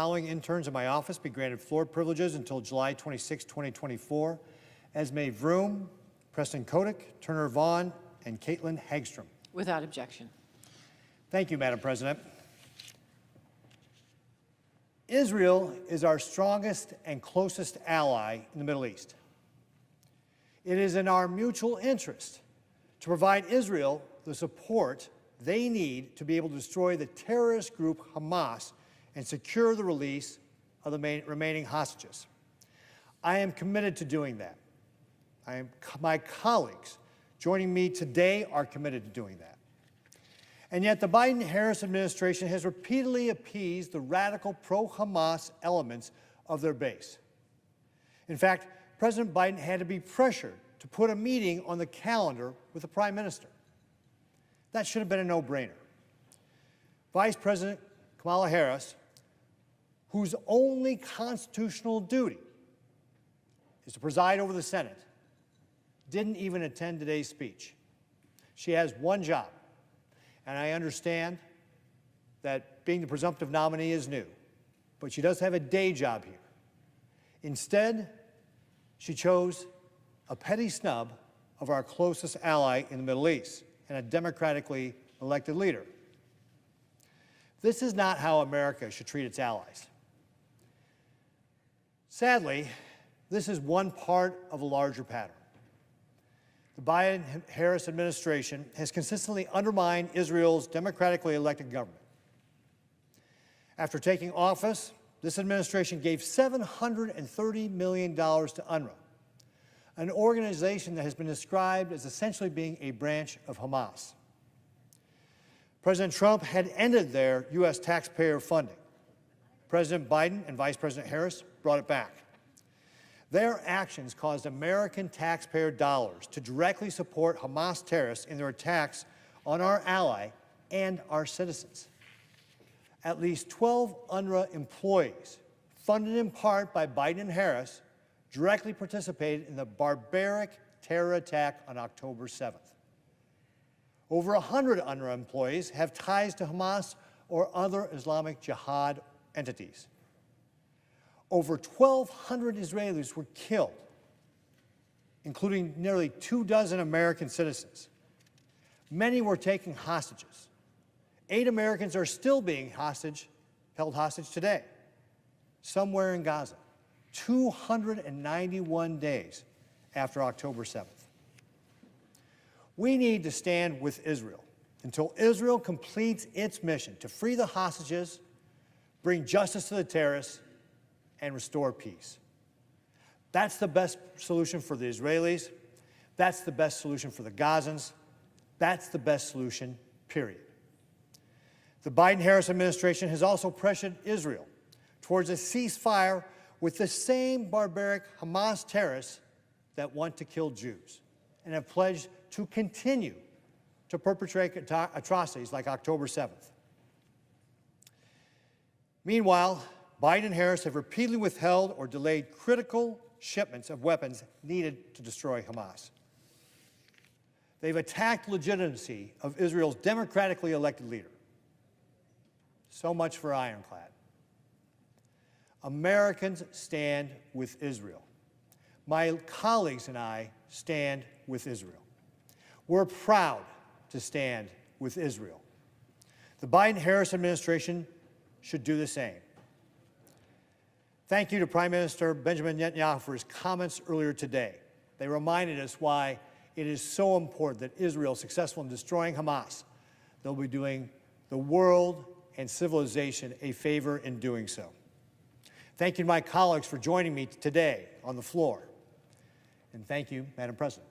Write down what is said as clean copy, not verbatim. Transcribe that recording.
following interns in my office be granted floor privileges until July 26, 2024. Esme Vroom, Preston Kotick, Turner Vaughn, and Caitlin Hagstrom. Without objection. Thank you, Madam President. Israel is our strongest and closest ally in the Middle East. It is in our mutual interest to provide Israel the support they need to be able to destroy the terrorist group Hamas and secure the release of the remaining hostages. I am committed to doing that. My colleagues joining me today are committed to doing that. And yet the Biden-Harris administration has repeatedly appeased the radical pro-Hamas elements of their base. In fact, President Biden had to be pressured to put a meeting on the calendar with the Prime Minister. That should have been a no-brainer. Vice President Kamala Harris, whose only constitutional duty is to preside over the Senate, didn't even attend today's speech. She has one job, and I understand that being the presumptive nominee is new, but she does have a day job here. Instead, she chose a petty snub of our closest ally in the Middle East and a democratically elected leader. This is not how America should treat its allies. Sadly, this is one part of a larger pattern. The Biden-Harris administration has consistently undermined Israel's democratically elected government. After taking office, this administration gave $730 million to UNRWA, an organization that has been described as essentially being a branch of Hamas. President Trump had ended their U.S. taxpayer funding. President Biden and Vice President Harris brought it back. Their actions caused American taxpayer dollars to directly support Hamas terrorists in their attacks on our ally and our citizens. At least 12 UNRWA employees, funded in part by Biden and Harris, directly participated in the barbaric terror attack on October 7th. Over 100 UNRWA employees have ties to Hamas or other Islamic Jihad entities. Over 1,200 Israelis were killed, including nearly 24 American citizens. Many were taken hostages. 8 Americans are still being held hostage today, somewhere in Gaza, 291 days after October 7th. We need to stand with Israel until Israel completes its mission to free the hostages, bring justice to the terrorists, and restore peace. That's the best solution for the Israelis. That's the best solution for the Gazans. That's the best solution, period. The Biden-Harris administration has also pressured Israel towards a ceasefire with the same barbaric Hamas terrorists that want to kill Jews and have pledged to continue to perpetrate atrocities like October 7th. Meanwhile, Biden and Harris have repeatedly withheld or delayed critical shipments of weapons needed to destroy Hamas. They've attacked the legitimacy of Israel's democratically elected leader. So much for ironclad. Americans stand with Israel. My colleagues and I stand with Israel. We're proud to stand with Israel. The Biden-Harris administration should do the same. Thank you to Prime Minister Benjamin Netanyahu for his comments earlier today. They reminded us why it is so important that Israel is successful in destroying Hamas. They'll be doing the world and civilization a favor in doing so. Thank you to my colleagues for joining me today on the floor. And thank you, Madam President.